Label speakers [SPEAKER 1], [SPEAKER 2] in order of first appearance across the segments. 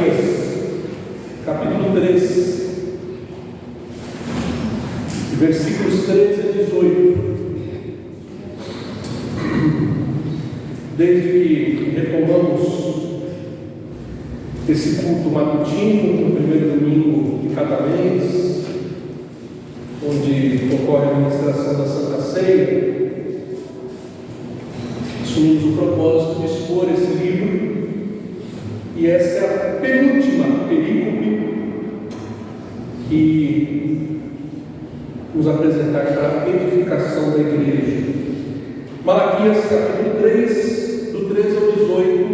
[SPEAKER 1] Malaquias, capítulo 3, versículos 13 a 18. Desde que retomamos esse culto matutino, no primeiro domingo de cada mês, onde ocorre a ministração da Santa Ceia, assumimos o propósito de expor esse livro, e essa é a penúltima perícope que nos apresentar para a edificação da igreja. Malaquias capítulo 3, do 13 ao 18.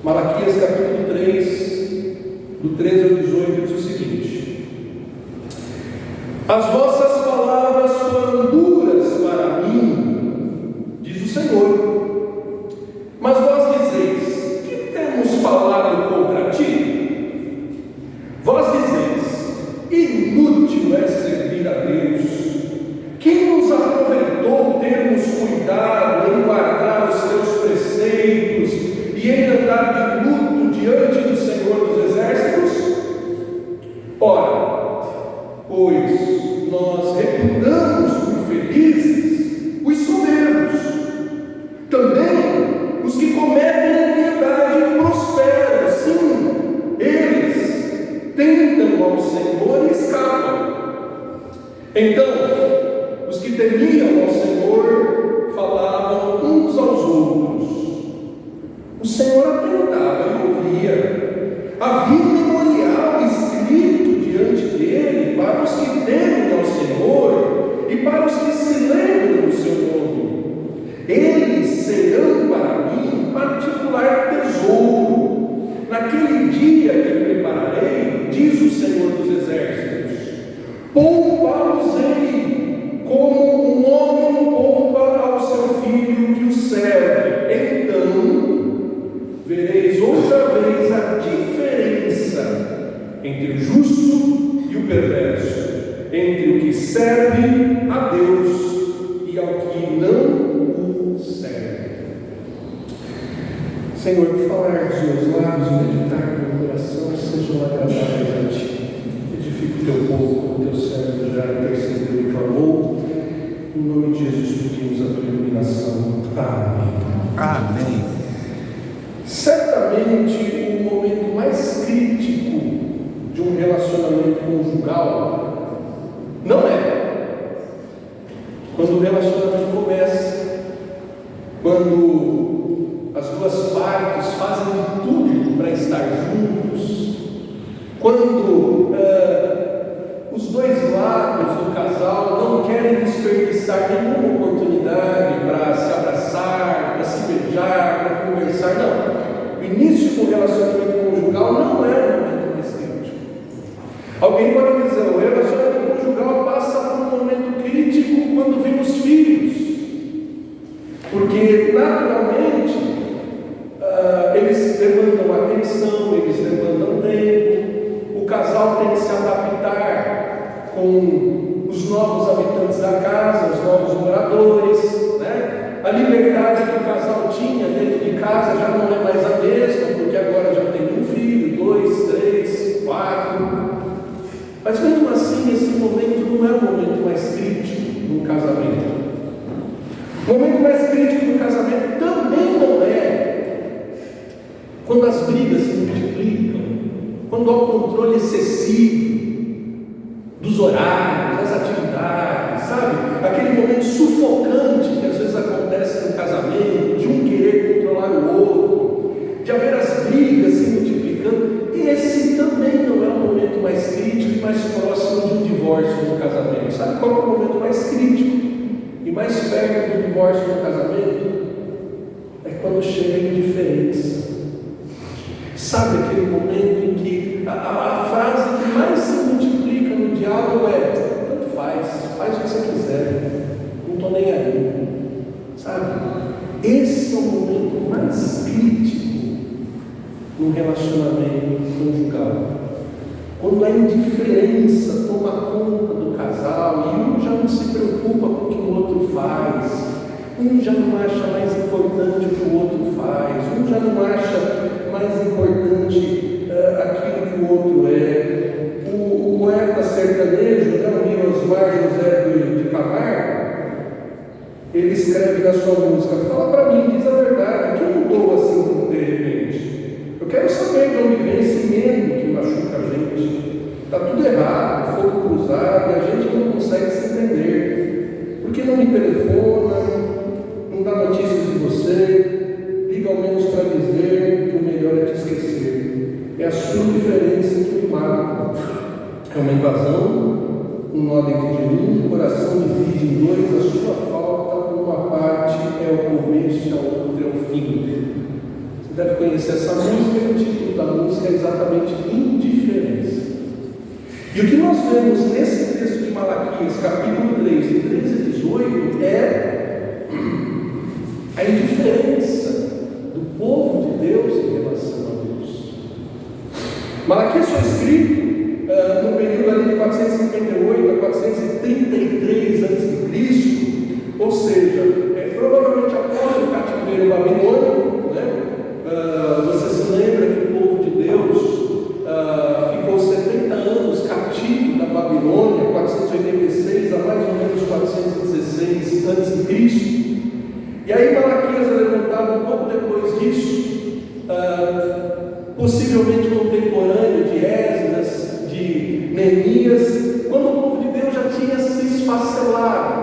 [SPEAKER 1] Malaquias capítulo 3, do 13 ao 18, diz o seguinte: as vossas palavras foram duras para mim, diz o Senhor, mas vós dizeis: que temos falado contra ti? Vós dizeis: inútil é servir a Deus. Quem nos aproveitou termos cuidado em guardar os teus preceitos e em andar de luto diante do Senhor dos Exércitos? Ora, pois nós reputamos por felizes os soberbos, também os que cometem impiedade prosperam, sim, eles tentam ao Senhor e escapam. Então, os que temiam ao Senhor falavam uns aos outros. O Senhor atentava e ouvia. Havia um memorial escrito diante dele para os que temem ao Senhor e para os que se lembram do seu nome. Eles serão para mim particular tesouro. Naquele dia que prepararei, diz o Senhor dos Exércitos, poupa-los-ei como um homem poupa ao seu filho que o serve. Então vereis outra vez a diferença entre o justo e o perverso, entre o que serve a Deus e ao que não o serve. Senhor, que falar dos meus lábios e meditar no meu coração sejam agradáveis a Ti. Edifica o Teu povo como Teu servo já intercedeu e clamou. Em nome de Jesus pedimos a Tua iluminação. Amém.
[SPEAKER 2] Amém.
[SPEAKER 1] Certamente o momento mais crítico de um relacionamento conjugal não é quando o relacionamento começa, quando as duas partes fazem tudo para estar juntos, quando os dois lados do casal não querem desperdiçar nenhuma oportunidade para se abraçar, para se beijar, para conversar. Não. O início do relacionamento conjugal não é o momento mais crítico. Alguém pode dizer: o relacionamento conjugal passa por um momento crítico quando vem os filhos, porque naturalmente eles demandam atenção, eles demandam tempo, o casal tem que se adaptar com os novos habitantes da casa, os novos moradores, né? A liberdade que o casal tinha dentro de casa já não é mais a mesma, porque agora já tem um filho, 2, 3, 4. Mas mesmo assim, esse momento não é o momento mais crítico do casamento. O momento mais crítico do casamento também não é quando as brigas se multiplicam, quando há um controle excessivo dos horários, das atividades, sabe? Aquele momento sufocante que às vezes acontece no casamento, de um querer controlar o outro, de haver as brigas se multiplicando. Esse também não é o momento mais crítico e mais próximo de um divórcio no casamento. Sabe qual é o momento mais crítico e mais perto do divórcio no casamento? É quando chega a indiferença. Sabe aquele momento em que a frase que mais se multiplica no diálogo é: tanto faz o que você quiser, não estou nem aí. Sabe? Esse é o momento mais crítico no relacionamento conjugal. Quando a indiferença toma conta do casal e um já não se preocupa com o que o outro faz, um já não acha mais importante o que o outro faz, um já não acha mais importante na sua música, fala para mim, diz a verdade, o que mudou assim de repente? Eu quero saber de onde vem esse medo que machuca a gente. Está tudo errado, fogo cruzado, e a gente não consegue se entender. Por que não me telefona, não dá notícias de você, liga ao menos para dizer que o melhor é te esquecer. É a sua diferença que me marca. É uma invasão, um nó dentro de mim, o coração divide em dois, a sua falta, uma parte é o começo, a outra é o fim. Você deve conhecer essa música, e o título da música é exatamente Indiferença. E o que nós vemos nesse texto de Malaquias, capítulo 3, de 13 a 18, é a indiferença do povo de Deus em relação a Deus. Malaquias foi escrito no período ali de 458 a 433 a.C., ou seja, provavelmente após o cativeiro babilônico, né? Você se lembra que o povo de Deus ficou 70 anos cativo da Babilônia, 486 a mais ou menos 416 a.C., e aí Malaquias é levantado um pouco depois disso, possivelmente contemporâneo de Esdras, de Neemias, quando o povo de Deus já tinha se esfacelado,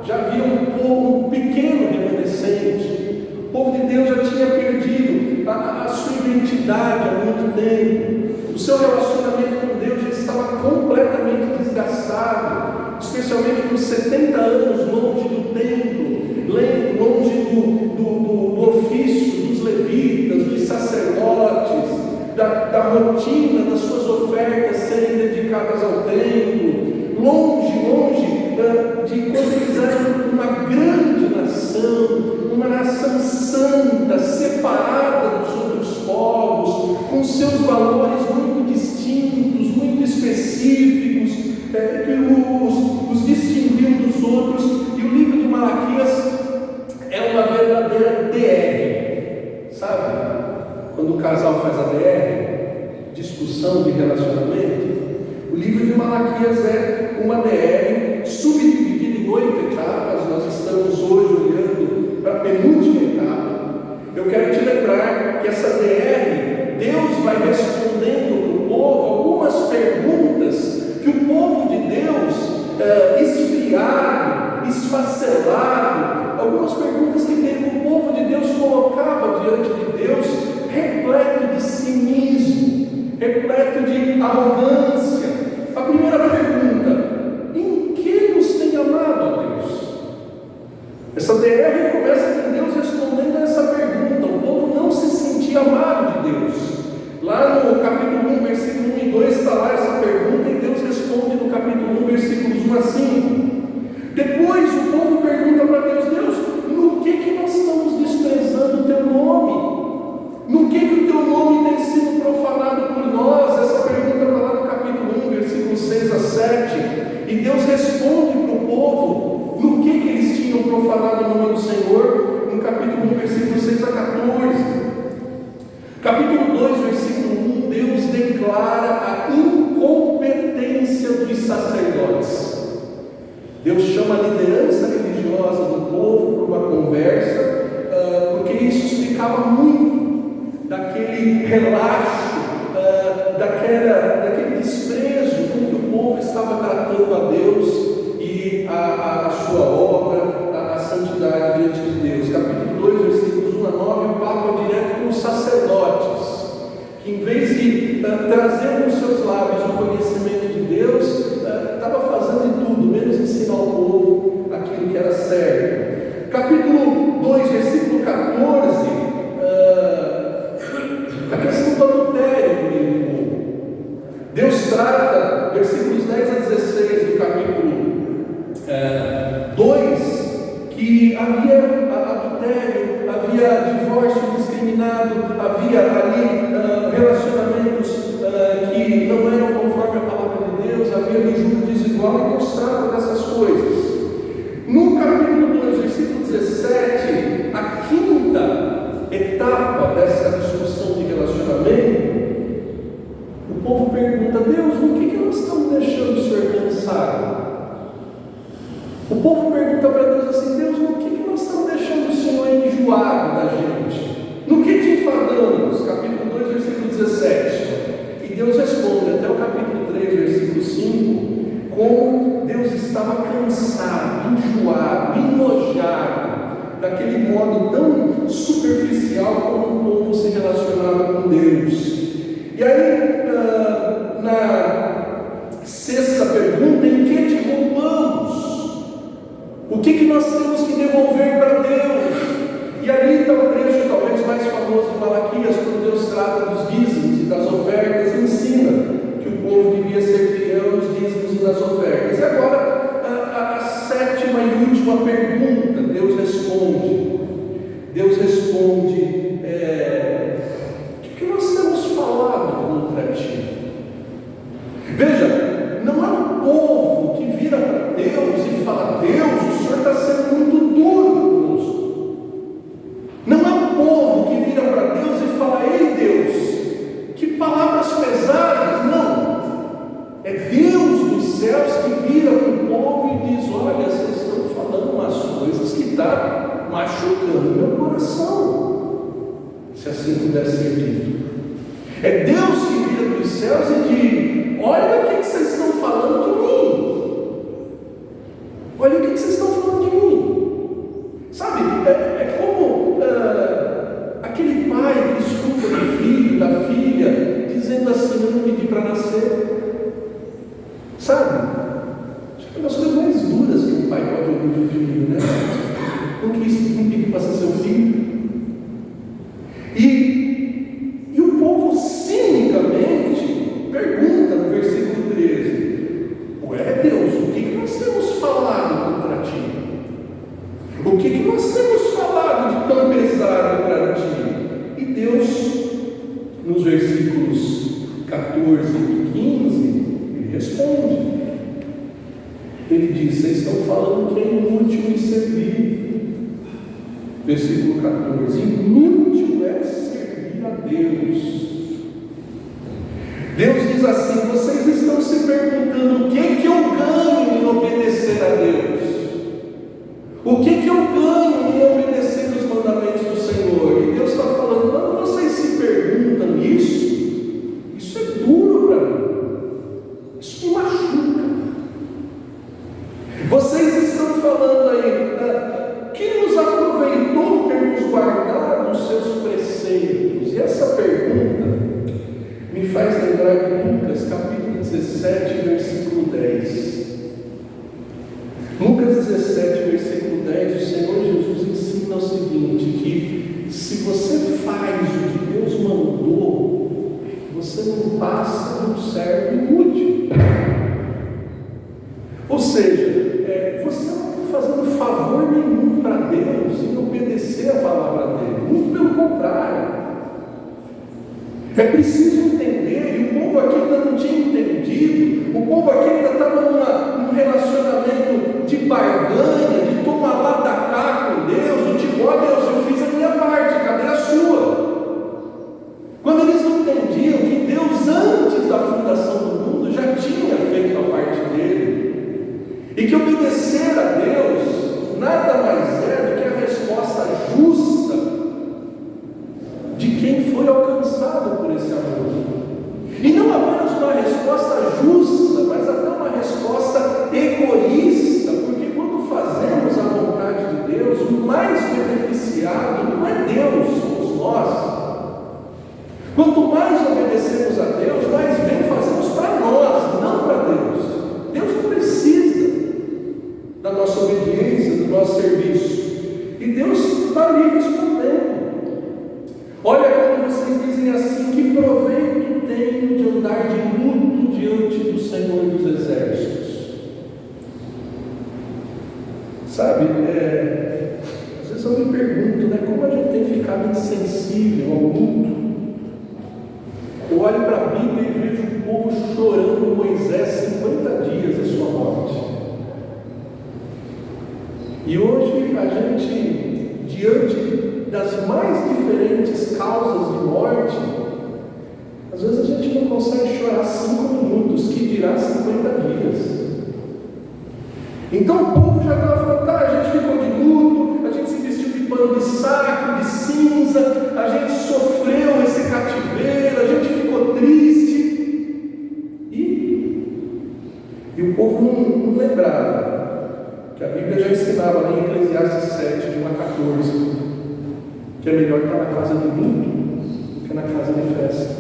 [SPEAKER 1] já havia um pequeno remanescente, o povo de Deus já tinha perdido a sua identidade há muito tempo, o seu relacionamento com Deus já estava completamente desgastado, especialmente nos 70 anos longe do templo, longe do ofício dos levitas, dos sacerdotes, da rotina das suas ofertas serem dedicadas ao templo, longe de quando eles eram uma grande nação, uma nação santa, separada dos outros povos, com seus valores muito distintos, muito específicos, que os distinguiam dos outros. E o livro de Malaquias é uma verdadeira DR, sabe? Quando o casal faz a DR, discussão de relacionamento, o livro de Malaquias é uma DR subdividida em 8 etapas. Nós estamos hoje olhando para a penúltima etapa. Eu quero te lembrar que essa DR, Deus vai respondendo para o povo algumas perguntas que o povo de Deus, esfriado, esfacelado, algumas perguntas que o povo de Deus colocava diante de Deus, repleto de cinismo, repleto de arrogância. A primeira pergunta: em que nos tem amado a Deus? Essa DR começa com Deus respondendo a essa pergunta. O povo não se sentia amado de Deus. Lá no capítulo 1, versículo 1 e 2 está lá essa pergunta, e Deus responde no capítulo 1, versículos 1 a 5. Depois o povo pergunta para Deus: Deus, no que nós estamos desprezando o teu nome? No que o teu nome tem sido profanado por nós? Essa pergunta está lá no capítulo 1, versículos 6 a 7. E Deus responde para o povo no que eles tinham profanado o nome do Senhor, no capítulo 1, versículos 6 a 14. Capítulo 2, versículo 1, Deus declara a incompetência dos sacerdotes. Deus chama a liderança religiosa do povo para uma conversa, porque isso explicava muito daquele relaxo, daquele desprezo com que o povo estava tratando a Deus e a sua obra, a santidade diante de Deus. Capítulo 2, versículos 1 a 9, o papo é direto com os sacerdotes, que em vez de trazer nos seus lábios o conhecimento de Deus, estava fazendo de tudo, menos ensinar ao povo aquilo que era certo. Capítulo 2, versículo 14, a questão do adultério do meio do povo. Deus trata, versículos 10 a 16 do capítulo 2, que havia adultério, havia divórcio indiscriminado, havia ali relacionamentos que não eram conforme a palavra de Deus, havia jugo desigual, e Deus trata dessas coisas. No capítulo 2, versículo 17, a quinta etapa dessa discussão de relacionamento, o povo pergunta: Deus, no que nós estamos deixando o Senhor cansado? O povo pergunta para Deus assim: Deus, no que nós estamos deixando Deus. E aí, na sexta pergunta, em que te roubamos? O que nós temos que devolver para Deus? E ali está o trecho talvez mais famoso de Malaquias, quando Deus trata dos dízimos e das ofertas e ensina que o povo devia ser fiel nos dízimos e nas ofertas. E agora, a sétima e última pergunta, Deus responde. O que nós temos falado contra ti? Veja, não é um povo que vira para Deus e fala: Deus, o Senhor está sendo muito duro conosco. Não é um povo que vira para Deus e fala: ei Deus, que palavras pesadas. Não, é Deus dos céus que vira para o povo e diz: olha, vocês estão falando umas coisas que estão machucando meu coração, se assim puder ser dito. É Deus que vira dos céus e diz: olha o que vocês estão falando de mim. Olha o que vocês estão falando de mim. Sabe, é como aquele pai que escuta do filho, da filha, dizendo assim: eu não pedi para nascer. Sabe? Acho que é uma das coisas mais duras que um pai pode ouvir de um filho, né? Não pedi para ser seu filho. E o povo cinicamente pergunta no versículo 13: ué, Deus, o que nós temos falado contra ti? O que nós temos falado de tão pesado para ti? E Deus, nos versículos 14 e 15, ele responde. Ele diz: vocês estão falando que é inútil me servir. Versículo 14: inútil é servir a Deus. Deus diz assim: vocês estão se perguntando o que eu ganho em obedecer a Deus? O que eu ganho em obedecer os mandamentos do Senhor? E Deus está falando: quando vocês se perguntam isso é duro para mim, isso me machuca. Vocês estão falando aí: que nos aproveitou termos guardado os seus preceitos? E essa pergunta me faz lembrar de Lucas capítulo 17, versículo 10. Lucas 17, versículo 10, o Senhor Jesus ensina o seguinte: que se você faz o que Deus mandou, você não passa de um servo inútil. Ou seja, você não está fazendo favor nenhum para Deus em obedecer a palavra dele, muito pelo contrário. É preciso entender, e o povo aqui ainda não tinha entendido, o povo aqui ainda estava num relacionamento de barganha, de tomar lá da cá com Deus, do tipo: ó Deus, eu fiz a minha parte, cadê a sua? Quando eles não entendiam que Deus, antes da fundação do mundo, já tinha feito a parte dele, e que obedecer a Deus nada mais é do que a resposta justa de quem foi alcançado por esse amor. E não apenas uma resposta justa, mas até uma resposta egoísta, porque quando fazemos a vontade de Deus, o mais beneficiado não é Deus, somos nós. Quanto mais obedecemos a Deus, mais bem fazemos para nós, não para Deus. Deus não precisa da nossa obediência, do nosso serviço. E Deus está ali respondendo: olha, quando vocês dizem assim, que proveito tenho de andar de luto diante do Senhor dos Exércitos? Sabe, às vezes eu me pergunto, como a gente tem ficado insensível ao luto. Eu olho para a Bíblia e vejo o povo chorando Moisés 50 dias da sua morte. E hoje a gente, diante das mais diferentes causas de morte, às vezes a gente não consegue chorar 5 minutos, que dirá 50 dias. Então o povo já estava falando: tá, a gente ficou de luto, a gente se vestiu de pano de saco, de cinza, a gente sofreu esse cativeiro, a gente ficou triste. E o povo não lembrava que a Bíblia já ensinava lá em Eclesiastes 7, de 1 a 14, que é melhor estar na casa de luto, que fica na casa de festa.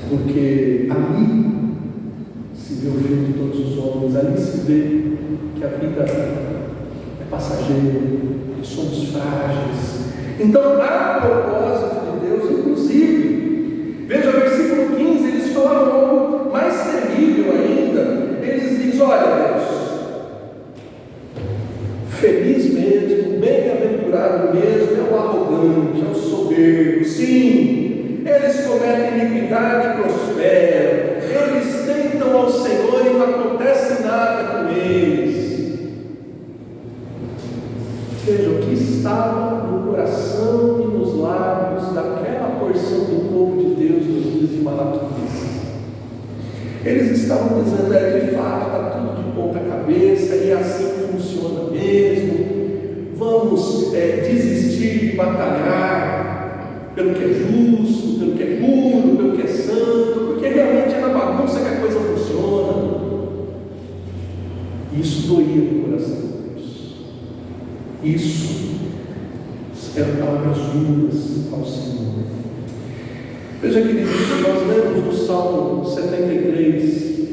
[SPEAKER 1] Porque ali se vê o fim de todos os homens, ali se vê que a vida é passageira, que somos frágeis. Então, a propósito de Deus, inclusive, veja o versículo 15, eles falaram algo mais terrível ainda. Eles dizem: olha, Deus, feliz mesmo, bem-aventurado mesmo é o arrogante, é o soberbo. Sim, eles cometem iniquidade e prosperam. Eles tentam ao Senhor e não acontece nada com eles. Veja o que estava no coração e nos lábios daquela porção do povo de Deus nos dias de Malaquias. Eles estavam dizendo: de fato, está tudo de ponta cabeça e assim funciona mesmo. Vamos desistir de batalhar pelo que é justo, pelo que é puro, pelo que é santo, porque realmente é na bagunça que a coisa funciona. Isso doía no coração de Deus. Isso eram palavras duras ao Senhor. Veja, queridos, nós lemos no Salmo 73. Se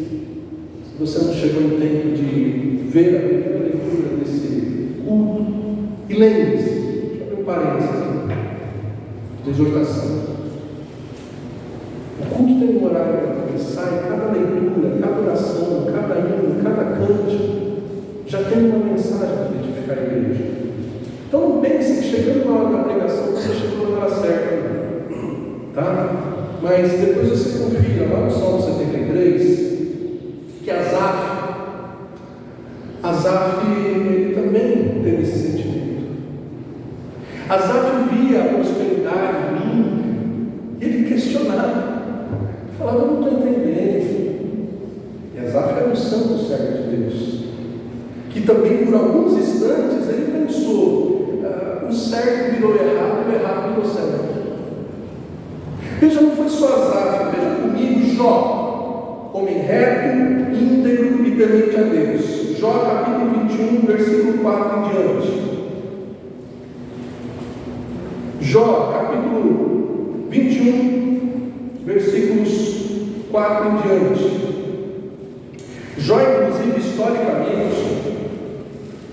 [SPEAKER 1] você não chegou em tempo de ver a primeira leitura desse culto, e lembre-se, deixa eu abrir um parênteses aqui, de exortação. O culto tem um horário para começar, e cada leitura, cada oração, cada hino, cada cântico já tem uma mensagem para edificar a igreja. Então não pense que chegando na hora da pregação você chegou na hora certa, tá? Mas depois você confira lá no Salmo 73 que Asaf ele também teve esse sentimento. Asaf via a prosperidade vindo e ele questionava, falava: eu não estou entendendo. E Asaf era um santo servo de Deus, que também por alguns instantes ele pensou: o certo virou errado, o errado virou certo. Veja, não foi só Asaf, veja comigo Jó, homem reto, íntegro e temente a Deus. Jó capítulo 21, versículo 4 em diante. Jó capítulo 21, versículos 4 em diante. Jó, inclusive, historicamente,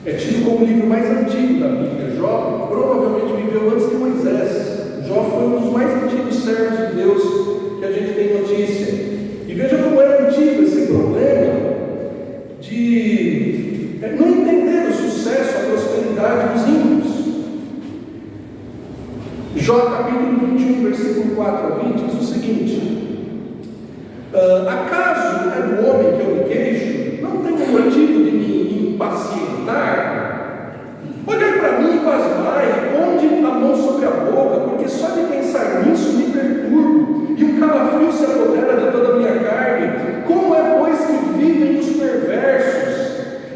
[SPEAKER 1] é tido como o livro mais antigo da Bíblia. Jó provavelmente viveu antes de Moisés. Jó foi um dos mais antigos servos de Deus que a gente tem notícia. E veja como era antigo esse problema de não entender o sucesso, a prosperidade dos ímpios. Jó capítulo 21, versículo 4 a 20 diz o seguinte: acaso é do homem que eu me queixo? Não tenho motivo de me impacientar? Olhai para mim e pasmai, ponde a mão sobre a boca, porque só de pensar nisso me perturbo, e um calafrio se apodera de toda a minha carne. Como é, pois, que vivem os perversos,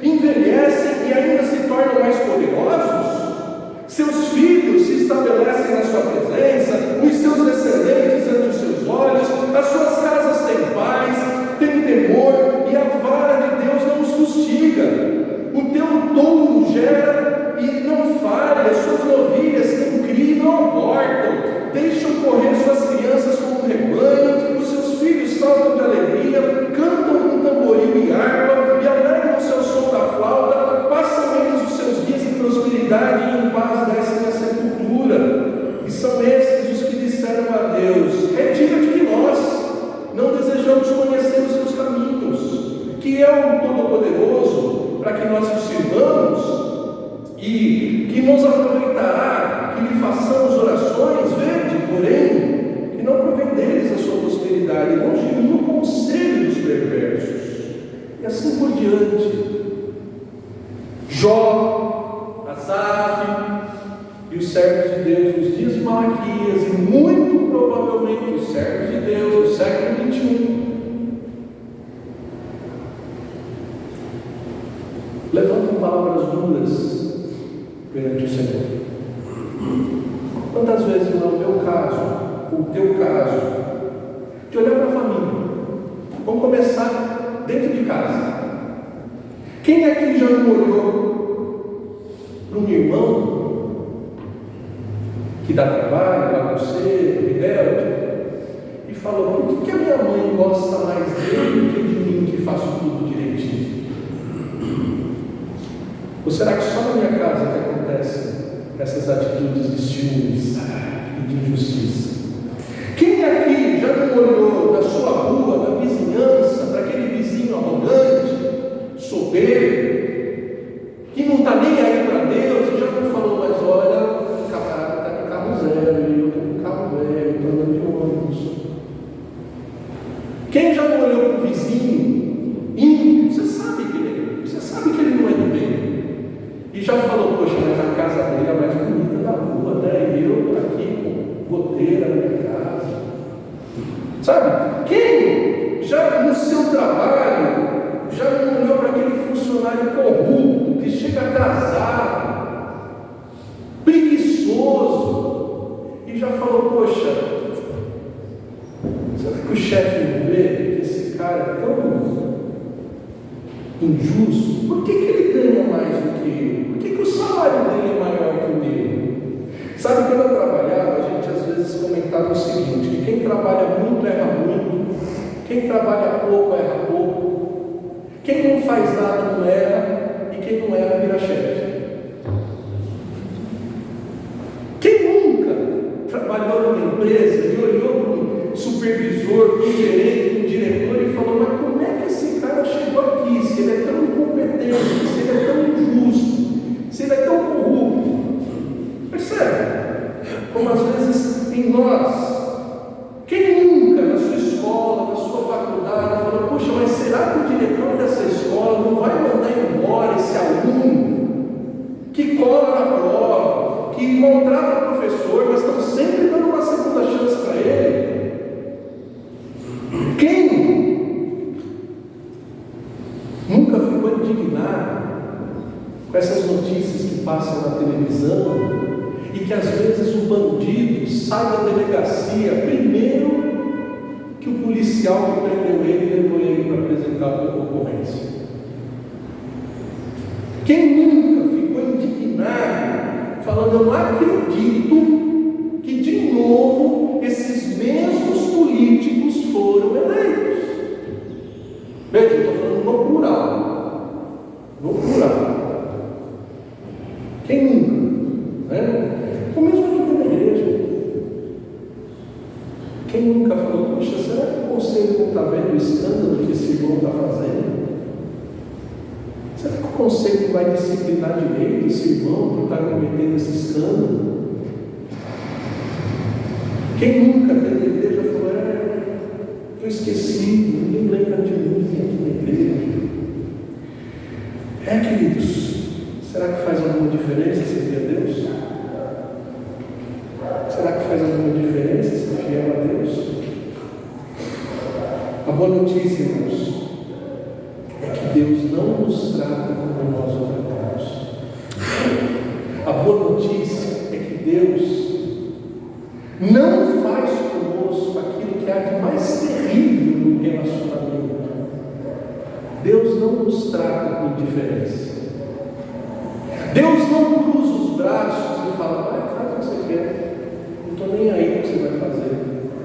[SPEAKER 1] envelhecem e ainda se tornam mais poderosos? Seus filhos se estabelecem na sua presença, os seus descendentes ante os seus olhos, as suas casas têm paz, têm temor, e a vara de Deus não os fustiga. O teu touro gera e não falha, as suas novilhas têm cria e não abortam, deixam correr suas crianças como um rebanho, os seus filhos saltam de alegria, cantam com tamboril e harpa, e alegram o seu som da flauta, passam eles os seus dias em prosperidade e em paz descem a sepultura. E são esses os que disseram a Deus: retira-te de nós, não desejamos conhecer os seus caminhos, que é o Todo-Poderoso, para que nós o sirvamos, e que nos aproveitará que lhe façamos orações. Vede, porém, que não provém deles a sua prosperidade, longe de mim o conselho dos perversos. E assim por diante. Jó, Asaf e os servos de Deus nos dias de Malaquias, e muito provavelmente os servos de Deus do século 21, levantam palavras duras perante o Senhor. Quantas vezes não é o meu caso, o teu caso, de olhar para a família? Vamos começar dentro de casa. Quem aqui já não olhou para um irmão que dá trabalho, bagunceiro, rebelde, e falou: por que a minha mãe gosta mais dele do que de mim, que faço tudo direitinho? Ou será que só na minha casa que acontecem essas atitudes de ciúmes e de injustiça? Quem aqui já não olhou da sua rua, da vizinhança, para aquele vizinho arrogante, soberbo, que não está nem aí para Deus, e já não falou: mas olha, o camarada está com carro zero, e eu estou com carro velho, estou andando de ônibus. Quem já não olhou para o vizinho ímpio, você sabe que ele é ímpio, você sabe que ele não é do bem, e já falou: poxa, mas a casa dele é a mais bonita da rua, né? E eu estou aqui com goteira na minha casa. Sabe? Quem já no seu trabalho já não olhou para aquele funcionário corrupto que chega atrasado, preguiçoso, e já falou: poxa, será que o chefe não vê que esse cara é tão injusto? Por que ele ganha mais do que eu? Por que o salário dele é maior que o meu? Sabe, quando eu trabalhava, a gente às vezes comentava o seguinte: que quem trabalha muito erra muito, quem trabalha pouco erra pouco, quem não faz nada não erra, e quem não erra vira chefe. Quem nunca trabalhou numa empresa e olhou para um supervisor, para um gerente, para um diretor e falou: mas como é que esse cara chegou aqui, se ele é tão incompetente, se ele é tão injusto, se ele é tão corrupto? Percebe? Como às vezes em nós, quem nunca na sua escola, na sua faculdade, falou: puxa, mas será que o diretor dessa escola não vai mandar embora esse aluno que cola na prova, que maltrata o professor, mas estão sempre dando uma segunda chance para ele? Quem nunca ficou indignado com essas notícias que passam na televisão, e que às vezes o bandido sai da delegacia primeiro que o policial que prendeu ele e levou ele para apresentar a ocorrência? Quem nunca ficou indignado, falando: eu não acredito que de novo esses mesmos políticos foram eleitos? Veja, eu estou falando no plural. No plural. Quem nunca? Né? O mesmo aqui na igreja. Quem nunca falou: puxa, será que o conselho não está vendo o escândalo que esse irmão está fazendo? Será que o conselho vai disciplinar direito esse irmão que está cometendo esse escândalo? Quem nunca dentro da igreja falou: estou esquecido, ninguém lembra de mim aqui na igreja? Queridos, será que faz alguma diferença servir a Deus? Será que faz alguma diferença ser fiel a Deus? A boa notícia, irmãos, é que Deus não nos trata como nós o tratamos. A boa notícia é que Deus não faz conosco aquilo que há de mais terrível no relacionamento. Deus não nos trata com indiferença. Deus não cruza os braços e fala: vai, faz o que você quer. Não estou nem aí o que você vai fazer.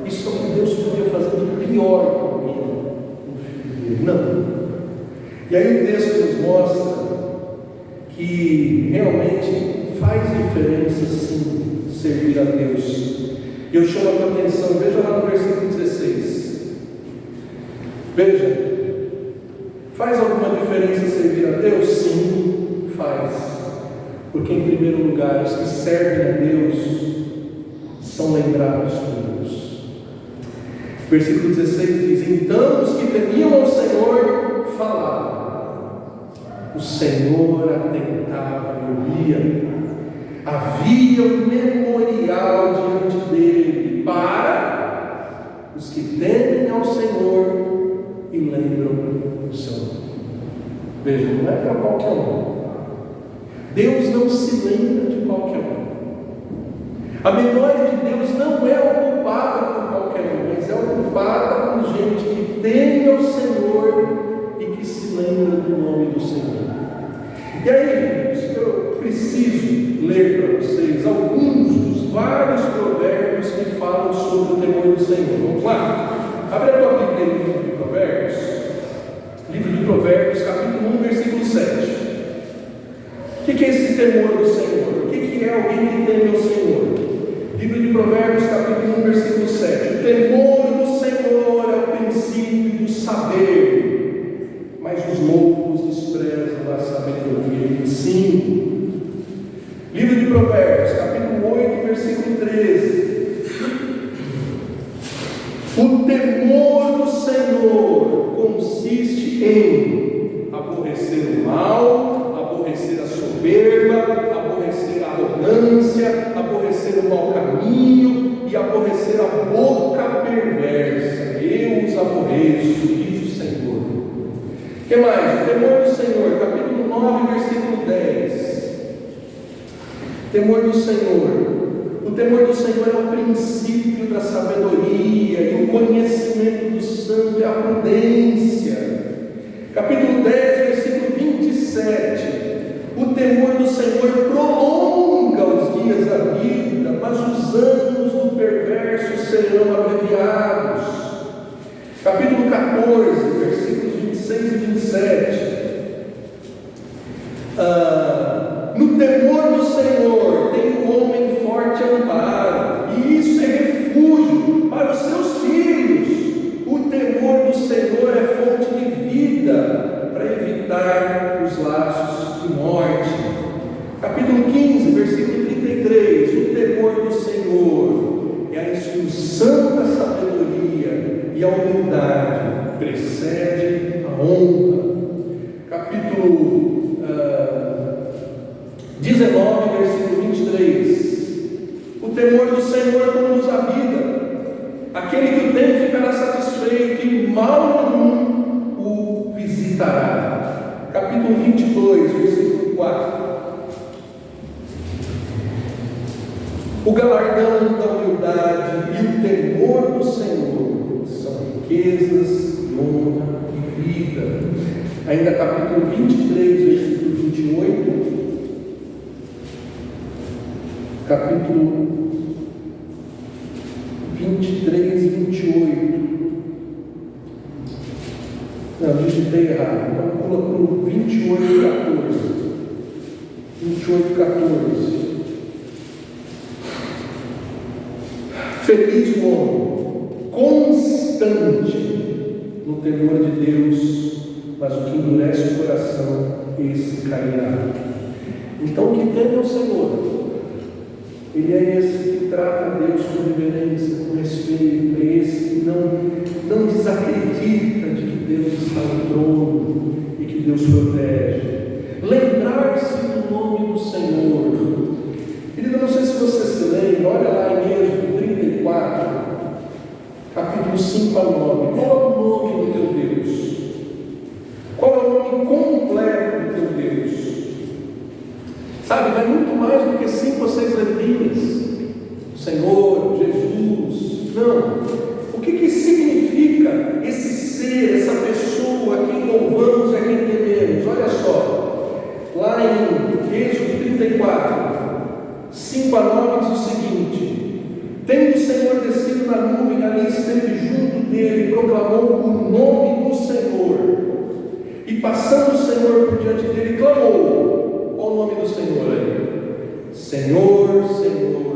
[SPEAKER 1] Isso é o que Deus podia fazer de pior com alguém, no filho dele. Não. E aí o texto nos mostra que realmente faz diferença, sim, servir a Deus. Eu chamo a tua atenção, veja lá no versículo 16. Veja. Faz alguma diferença servir a Deus? Sim, faz. Porque em primeiro lugar, os que servem a Deus são lembrados por Deus. Versículo 16 diz: então os que temiam ao Senhor falavam, o Senhor atentava e ouvia, havia um memorial diante dele para os que temem ao Senhor e lembram o seu nome. Veja, não é para qualquer um. Deus não se lembra de qualquer um. A memória de Deus não é ocupada por qualquer um, mas é ocupada por gente que teme ao Senhor e que se lembra do nome do Senhor. E aí, queridos, eu preciso ler para vocês alguns dos vários provérbios que falam sobre Senhor. Vamos lá? Abre a tua Bíblia no livro de Provérbios. Livro de Provérbios, capítulo 1, versículo 7. O que é esse temor do Senhor? O que é alguém que teme ao Senhor? Livro de Provérbios, capítulo 1, versículo 7. O temor do Senhor é o princípio do saber, mas os loucos desprezam a sabedoria e o ensino. Livro de Provérbios, capítulo 8, versículo 13. O temor do Senhor consiste em aborrecer o mal, aborrecer a soberba, aborrecer a arrogância, aborrecer o mau caminho e aborrecer a boca perversa. Eu os aborreço, diz o Senhor. O que mais? O temor do Senhor, capítulo 9, versículo 10. Temor do Senhor. O temor do Senhor é o princípio da sabedoria, e o conhecimento do santo é a prudência. Capítulo 10, versículo 27. O temor do Senhor prolonga os dias da vida, mas os anos do perverso serão abreviados. Capítulo 14, versículos 26 e 27. No temor do Senhor tem o homem forte amparo, e isso é refúgio para os seus filhos. O temor do Senhor é fonte de vida para evitar os laços de morte. Capítulo 15, versículo 33. O temor do Senhor é a instrução da sabedoria, e a humildade precede a honra. Capítulo 19, versículo 23. O temor do Senhor conduz a vida. Aquele que o tem ficará satisfeito, e mal nenhum o visitará. Capítulo 22, versículo 4. O galardão da humildade e o temor do Senhor são riquezas, honra e vida. Ainda capítulo 23, versículo 28. Capítulo 23, 28. Não, digitei errado. Então pula para o 28, 14. 28, 14. Feliz o homem, constante no temor de Deus, mas o que endurece o coração, esse cairá. Então, o que teme ao Senhor, ele é esse que trata Deus com reverência, com respeito, é esse que não desacredita de que Deus está no trono e que Deus protege. Lembrar-se do nome do Senhor. Querido, não sei se você se lembra, olha lá em Êxodo 34, capítulo 5 a 9. Qual é o nome do teu Deus? Qual é o nome completo do teu Deus? Sabe, vai muito mais do que 5 ou 6 letrinhas. Senhor, Jesus. Não. O que significa esse ser, essa pessoa a quem louvamos e a quem tememos? Olha só, lá em Êxodo 34, 5 a 9 diz o seguinte: tendo o Senhor descido na nuvem, ali esteve junto dele, e proclamou o nome do Senhor. E passando o Senhor por diante dele, clamou. Qual o nome do Senhor aí? Senhor, Senhor,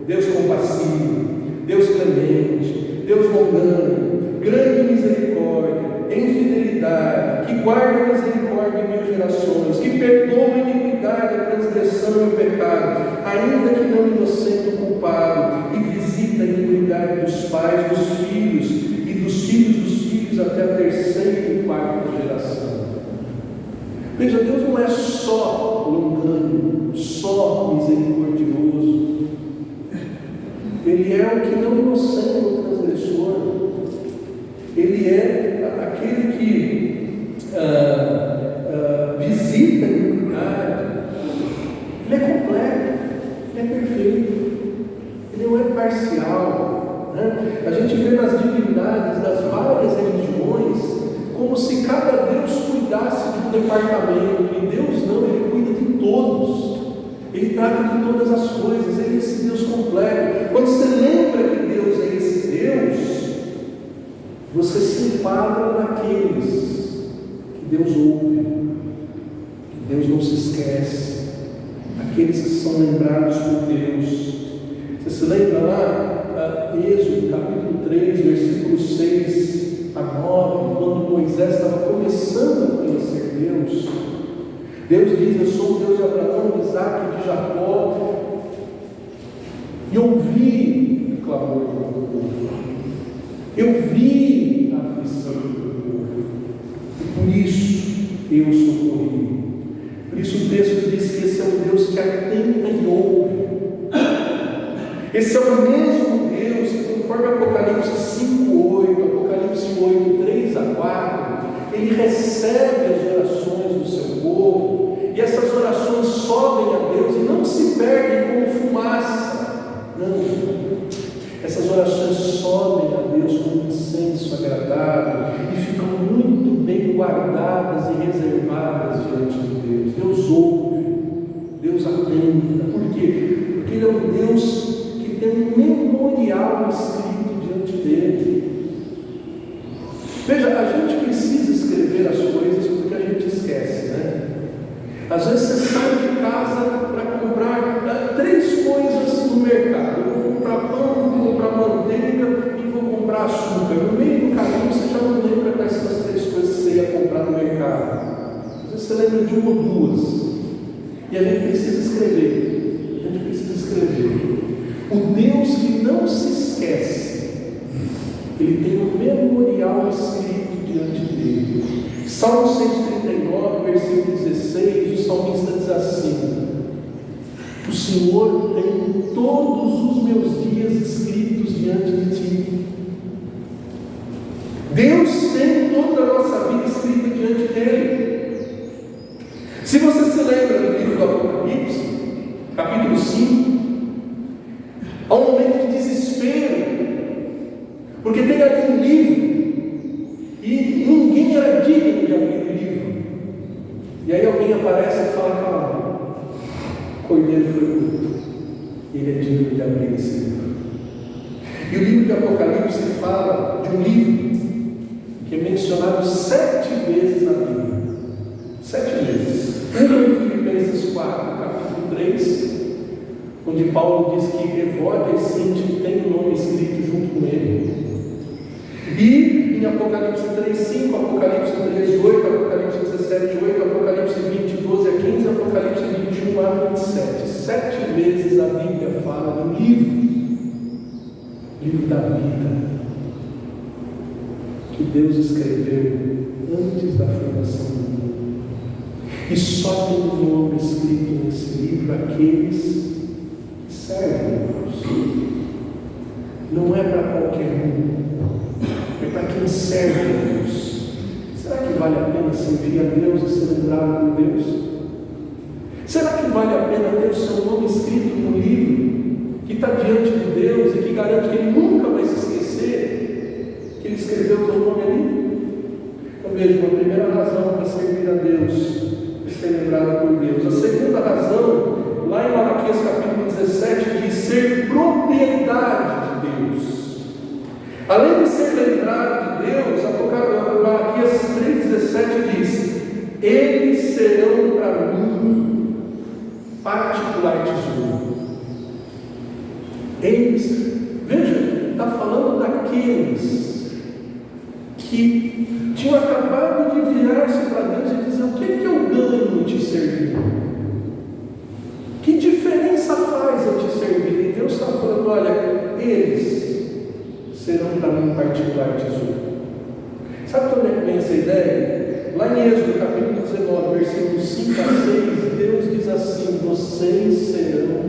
[SPEAKER 1] Deus compassivo, Deus clemente, Deus longânimo, grande em misericórdia, em fidelidade, que guarda a misericórdia em 1000 gerações, que perdoa a iniquidade, a transgressão e o pecado, ainda que não inocente o culpado, e visita a iniquidade dos pais, dos filhos, e dos filhos até a 3ª e 4ª geração. Veja, Deus não é só longânimo, só misericordioso. Ele é o que não inocenta o transgressor. Ele é aquele que visita a iniquidade. Ele é completo, ele é perfeito, ele não é parcial, né? A gente vê nas divindades das várias religiões como se cada Deus cuidasse de um departamento, e Deus não, Ele cuida de todos, Ele trata de todas as coisas, Ele é esse Deus completo. Quando você lembra que Deus é esse Deus, você se enquadra naqueles que Deus ouve, que Deus não se esquece, aqueles que são lembrados por Deus. Você se lembra lá, Êxodo capítulo 3, versículos 6 a 9, quando Moisés estava começando a conhecer Deus? Deus diz: eu sou o Deus de Abraão, de Isaac e de Jacó, e ouvi o clamor do meu povo, eu vi a aflição do meu povo, e por isso eu socorri. Por isso o texto diz que esse é o Deus que atenta e ouve. Esse é o mesmo Deus que, conforme Apocalipse 5:8, Apocalipse 8:3 a 4, Ele recebe as orações do seu povo, e essas orações sobem a Deus e não se perdem como fumaça. Não. Essas orações sobem a Deus como incenso agradável e ficam muito bem guardadas e reservadas diante de Deus. Deus ouve, Deus atenta. Por quê? Porque Ele é um Deus que tem um memorial escrito diante dele. Veja, a gente precisa escrever as coisas porque a gente esquece, né? Às vezes você sai de casa para comprar 3 coisas no mercado. Eu vou comprar pão, vou comprar manteiga e vou comprar açúcar. No meio do caminho você já não lembra quais são as 3 coisas que você ia comprar no mercado. Às vezes você lembra de uma ou duas. E a gente precisa escrever. A gente precisa escrever. O Deus que não se esquece, Ele tem um memorial escrito diante dele. Salmo 139, versículo 16, o salmista diz assim: o Senhor tem todos os meus dias escritos diante de ti. Deus tem toda a nossa vida escrita diante dele. Se você se lembra do livro do Apocalipse, capítulo 5, há um momento de desespero, porque tem ali um livro e ninguém era digno de abrir o livro. E aí alguém aparece e fala: calma, o cordeiro foi morto, ele é digno de abrir esse livro. E o livro de Apocalipse fala de um livro que é mencionado 7 vezes na Bíblia. 7 vezes. Em Filipenses 4, capítulo 3, onde Paulo diz que Evódia e Sinti tem o nome escrito junto com ele. E em Apocalipse 3:5, Apocalipse 3:8, Apocalipse 17:8, Apocalipse 20:12 a 15, Apocalipse 21 a 27. 7 vezes a Bíblia fala do livro da vida, que Deus escreveu antes da fundação do mundo. E só tem o nome escrito nesse livro aqueles que servem a Deus. Não é para qualquer um, é para quem serve a Deus. Será que vale a pena servir a Deus e ser lembrado por Deus? Será que vale a pena ter o seu nome escrito no livro que está diante de Deus e que garante que Ele nunca vai se esquecer que Ele escreveu o teu nome ali? Então veja, uma primeira razão para servir a Deus é ser lembrado por Deus. A segunda razão, lá em Malaquias capítulo 17, diz ser propriedade de Deus. Além de ser lembrado de Deus, Malaquias 3,17 diz: eles serão para mim particular tesouro. Eles, veja, está falando daqueles que tinham acabado de virar-se para Deus e dizer: o que é que eu ganho te servir? Que diferença faz eu te servir? E Deus está falando: olha, eles serão para mim particular tesouro. Sabe de onde é que vem essa ideia? Lá em Êxodo capítulo 19, versículos 5 a 6, Deus diz assim: vocês serão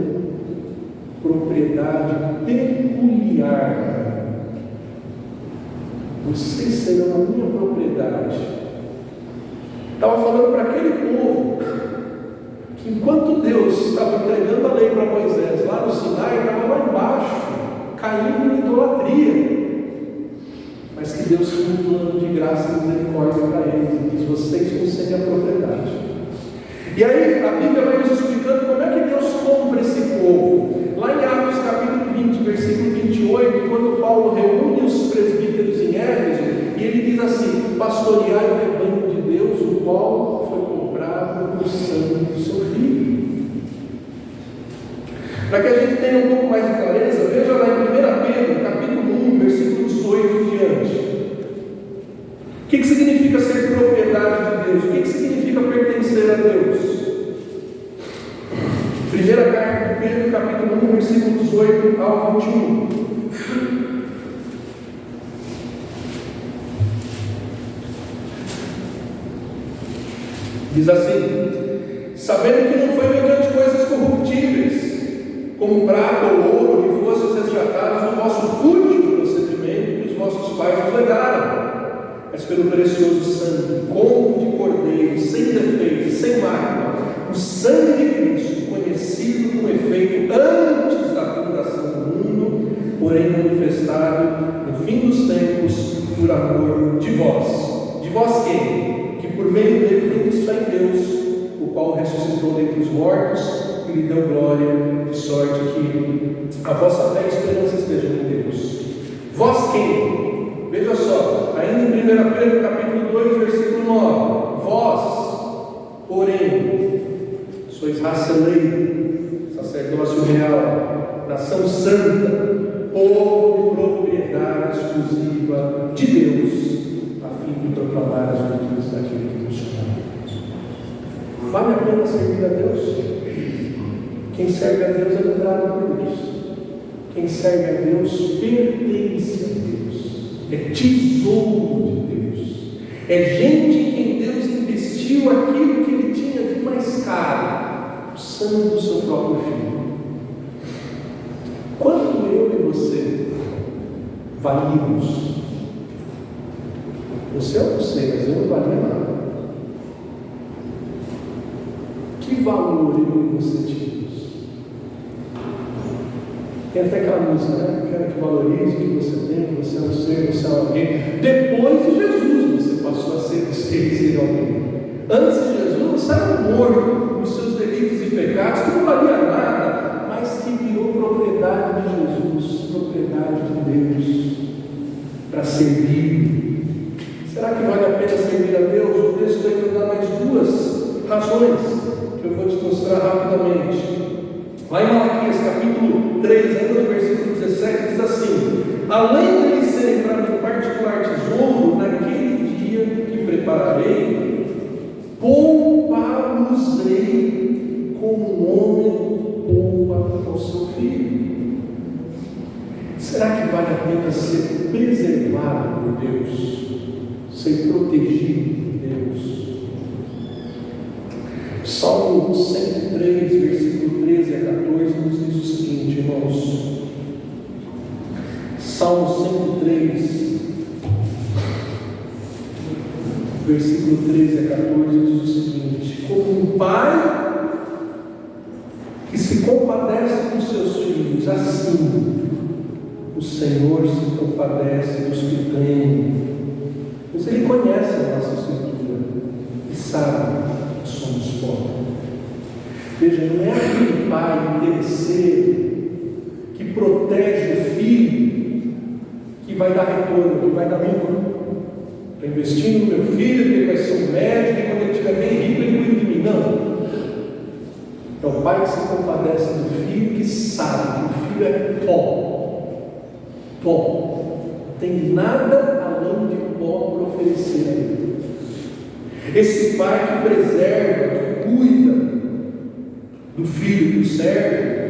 [SPEAKER 1] propriedade peculiar. Vocês serão a minha propriedade. Estava falando para aquele povo que, enquanto Deus estava entregando a lei para Moisés lá no Sinai, estava lá embaixo, caindo em idolatria. Mas que Deus tinha um plano de graça e misericórdia para eles e diz: vocês vão ser minha propriedade. E aí a Bíblia vai nos explicando como é que Deus compra esse povo. Lá em Atos capítulo 20, versículo 28, quando Paulo reúne os presbíteros em Éfeso, pastorear o rebanho de Deus, o qual foi comprado por sangue do seu Filho. Para que a gente tenha um pouco mais de clareza, veja lá em 1 Pedro, capítulo 1, versículos 8 em diante. O que significa ser propriedade de Deus? O que significa pertencer a Deus? Primeira carta de Pedro, capítulo 1, versículos 8 ao 21. Diz assim: sabendo que não foi mediante coisas corruptíveis, como prata ou ouro, que fosseis resgatados do vosso fútil procedimento que os vossos pais vos legaram, mas pelo precioso sangue, como de cordeiro, sem defeito, sem mácula, o sangue de Cristo, conhecido com efeito antes da fundação do mundo, porém manifestado no fim dos tempos, por amor de vós. De vós quem? Que por meio dele tendes fé em Deus, o qual ressuscitou dentre os mortos e lhe deu glória, de sorte que a vossa fé e esperança estejam em Deus. Vós quem? Veja só, ainda em 1 Pedro capítulo 2, versículo 9. Vós, porém, sois raça eleita, sacerdócio real, nação santa, povo de propriedade exclusiva de Deus, a fim de proclamar as virtudes daquele que nos chamou. Vale a pena servir a Deus? Quem serve a Deus é lembrado por Deus. Quem serve a Deus pertence a Deus. É tesouro de Deus. É gente em quem Deus investiu aquilo que Ele tinha de mais caro, o sangue do seu próprio Filho. Quanto eu e você valíamos? Você eu não sei, mas eu não valia nada. Que valor eu e você tínhamos? Tem até aquela música, né? Quero que valorize o que você tem, que você é um ser, você é alguém. Depois de Jesus, você passou a ser alguém. Antes de Jesus, você era morto nos seus delitos e pecados, que não valia nada, mas que virou propriedade de Jesus, propriedade de Deus, para servir. Será que vale a pena servir a Deus? O texto vai me dar mais duas razões que eu vou te mostrar rapidamente. Lá em Malaquias capítulo 3, ainda no versículo 17, diz assim: além de eles serem para mim particular tesouro, naquele dia que prepararei, poupá-los-ei como um homem poupa ao seu filho. Será que vale a pena ser preservado por Deus? Ser protegido por Deus? Salmo 103, versículo 13 a 14, nos diz o seguinte, irmãos. Salmo 103, versículo 13 a 14, diz o seguinte: como um pai que se compadece dos seus filhos, assim o Senhor se compadece dos que temem. Pois Ele conhece a nossa escritura e sabe que somos pobres. Veja, não é aquele pai interesseiro que protege o filho que vai dar retorno, que vai dar lucro. Estou investindo no meu filho, que ele vai ser um médico, e quando ele estiver bem rico, ele cuida de mim. Não. É o pai que se compadece do filho, que sabe que o filho é pó. Pó. Não tem nada além de pó para oferecer a ele. Esse pai que preserva, que cuida do filho que o serve,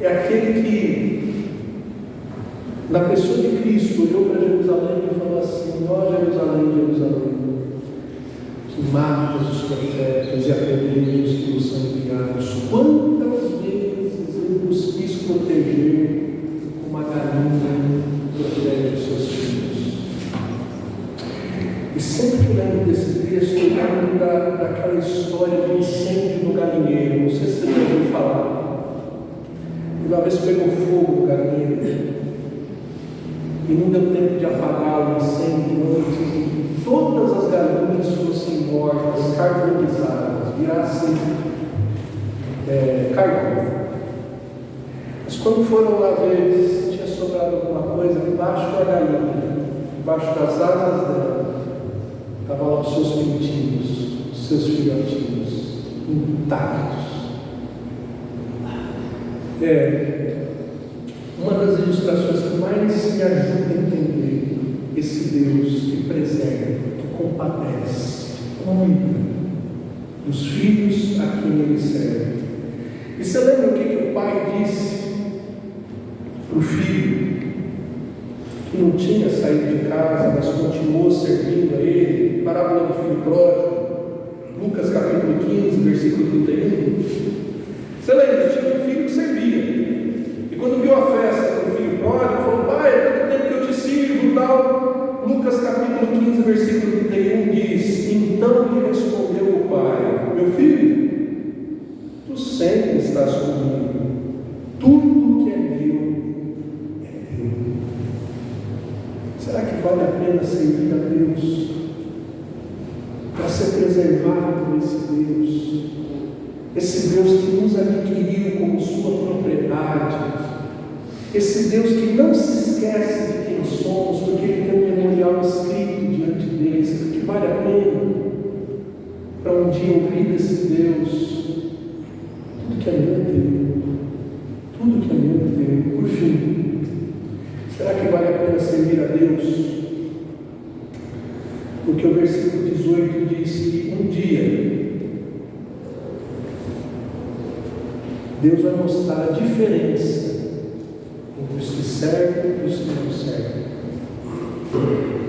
[SPEAKER 1] é aquele que, na pessoa de Cristo, olhou para Jerusalém e falou assim: ó Jerusalém, Jerusalém, que matas os profetas e apedrejas os que nos são enviados. Quantas vezes eu vos quis proteger como a galinha protege os seus filhos. E sempre que eu lembro desse texto, eu lembro daquela história do incêndio no galinheiro. Não sei se você já ouviu falar. Uma vez pegou fogo no galinheiro e não deu tempo de apagar o incêndio antes que todas as galinhas fossem mortas, carbonizadas, virassem carvão. Mas quando foram lá ver se tinha sobrado alguma coisa debaixo da galinha, debaixo das asas dela, Estavam lá os seus pintinhos, os seus filhotinhos, intactos. Uma das ilustrações que mais me ajuda a entender esse Deus que preserva, que compadece, que cuida dos filhos a quem Ele serve. E você lembra o que o pai disse para o filho, que não tinha saído de casa, mas continuou servindo a ele? Parábola do filho pródigo, Lucas capítulo 15, versículo 31. Você lembra? Tinha um filho que servia. E quando viu a festa do filho pródigo, falou: pai, é tanto tempo que eu te sirvo e tal. Lucas capítulo 15, versículo 31 diz: então lhe respondeu o pai: meu filho, tu sempre estás comigo, tudo que é meu é teu. Será que vale a pena servir a Deus, para ser preservado por esse Deus? Esse Deus que nos adquiriu como sua propriedade, esse Deus que não se esquece de quem somos, porque Ele tem um memorial escrito diante dele. Será que vale a pena para um dia ouvir desse Deus? Tudo que é meu é teu, tudo que é meu é teu. Por fim, será que vale a pena servir a Deus? Porque o versículo 18 diz que um dia Deus vai mostrar a diferença entre os que servem e os que não servem.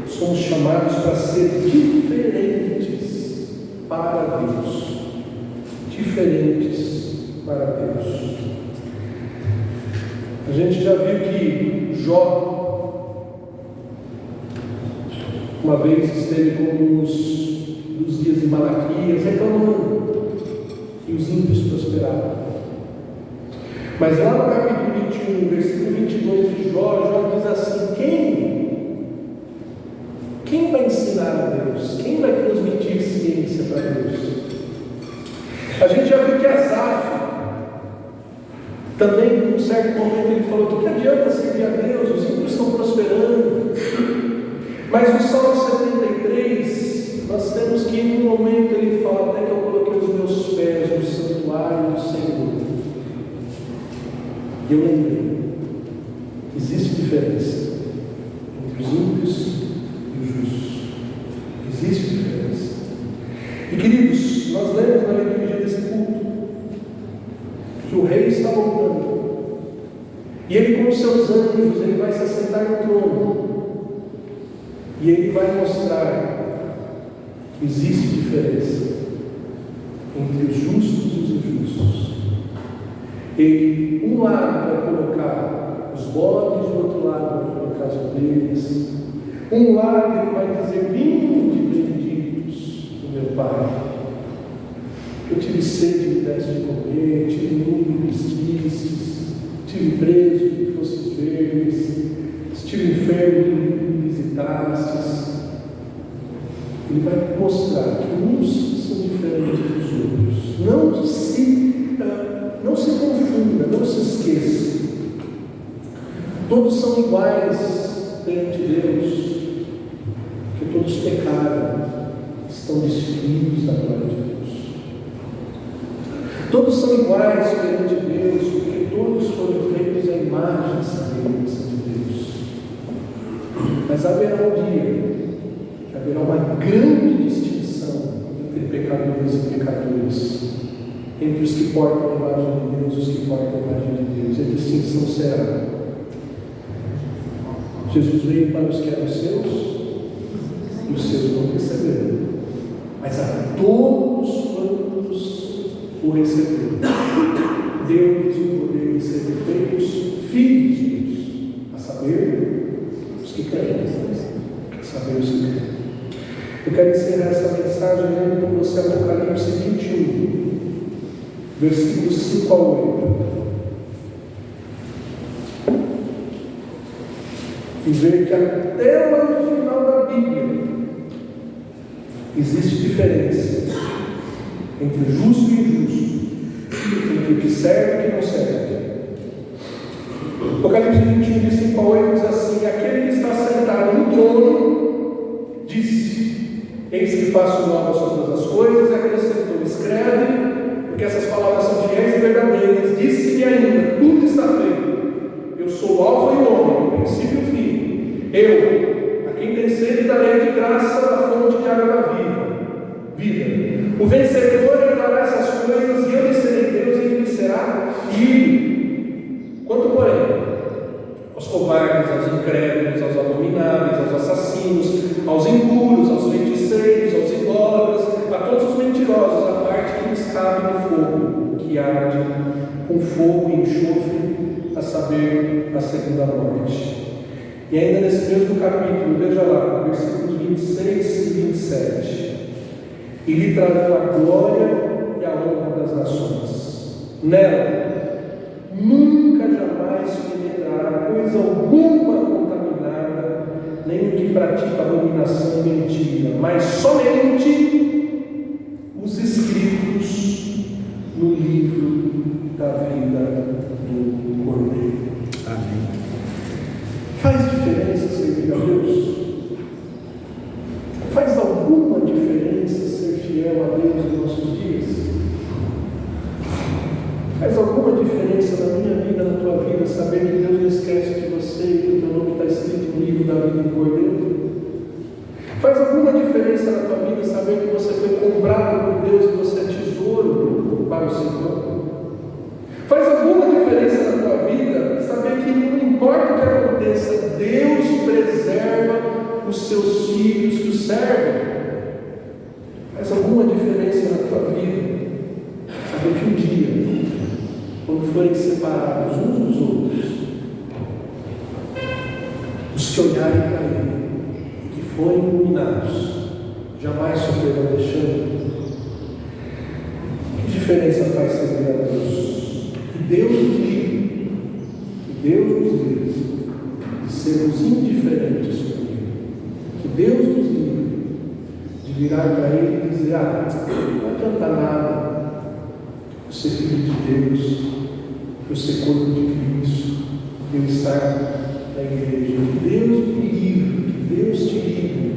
[SPEAKER 1] Somos chamados para ser diferentes para Deus. Diferentes para Deus. A gente já viu que Jó uma vez esteve como nos dias de Malaquias, reclamando que os ímpios prosperavam. Mas lá no capítulo 21, versículo 22 de Jó diz assim: quem vai ensinar a Deus? Quem vai transmitir ciência para Deus? A gente já viu que Asaf também, num certo momento, ele falou: que adianta servir a Deus? Os ímpios estão prosperando. Mas no Salmo 73, nós temos que em um momento ele fala: até que eu coloquei os meus pés no santuário do Senhor. E eu lembrei, existe diferença entre os ímpios e os justos. Existe diferença. E queridos, nós lemos na liturgia desse culto que o rei está voltando. E ele com os seus anjos, ele vai se assentar no trono. E ele vai mostrar que existe diferença entre os justos e os injustos. Ele, um lado vai colocar os bodes, do outro lado vai colocar as ovelhas. Um lado ele vai dizer: vinde benditos do meu Pai, que eu tive sede e me deste de comer, tive nu e me vestistes, tive preso e me fostes verdes, estive enfermo e me visitastes. Ele vai mostrar que uns são diferentes dos outros. Não se confunda, não se esqueça. Todos são iguais perante Deus, porque todos pecaram, estão destituídos da glória de Deus. Todos são iguais perante Deus, porque todos foram feitos à imagem e semelhança de Deus. Mas haverá um dia que haverá uma grande distinção entre pecadores e pecadores, entre os que portam a imagem de Deus e os que portam a imagem de Deus. A distinção será: Jesus veio para os que eram seus, e os seus não receberam, mas a todos quantos o receberam, deu-lhes o poder de serem feitos filhos de Deus, a saber, os que creem, a saber, os que creem. Eu quero encerrar essa mensagem lendo com você Apocalipse 21, versículos 5 a 8. E ver que até lá no final da Bíblia existe diferença entre justo e injusto, entre o que serve e o que não serve. Apocalipse 21, de 5 a 8 diz assim: aquele que está sentado no trono disse: Eis que faço novas todas as coisas, e acrescentou: escreve, porque essas palavras são fiéis e verdadeiras. Disse-me ainda: tudo está feito. Eu sou o Alfa e o Ômega, o princípio e o fim. Eu, a quem tem sede, darei de graça da fonte de água da vida. O vencedor herdará essas coisas, e eu lhe serei Deus, e ele me será filho. Quanto, porém, aos covardes, aos incrédulos, aos abomináveis, aos assassinos, aos impuros, aos feiticeiros, aos idólatras, a todos os mentirosos, a parte que lhes cabe no fogo, que arde com fogo e enxofre, a saber, a segunda morte. E ainda nesse mesmo capítulo, veja lá, versículos 26 e 27. E lhe trarão a glória e a honra das nações. Nela, nunca jamais penetrará coisa alguma contaminada, nem o que pratica abominação e mentira, mas somente os escritos no livro da vida do Cordeiro. Amém. Faz diferença servir a Deus? Faz alguma diferença ser fiel a Deus nos nossos dias? Faz alguma diferença na minha vida, na tua vida, saber que Deus não esquece de você e que o teu nome está escrito no livro da vida do Cordeiro? Faz alguma diferença na tua vida saber que você foi comprado por Deus e você é tesouro para o Senhor? Faz alguma diferença na tua vida saber que não importa o que aconteça, Deus preserva os seus filhos que o servem? Faz alguma diferença na tua vida saber que um dia, quando forem separados uns dos outros, os que olharem para Ele e que forem iluminados, jamais sofrerão vexame? Que diferença faz servir a Deus? Que Deus nos livre, de sermos indiferentes com Ele. Que Deus nos livre de virar para Ele e dizer: não adianta nada eu ser filho de Deus, eu ser corpo de Cristo, eu estar na igreja. Que Deus me livre, que Deus te livre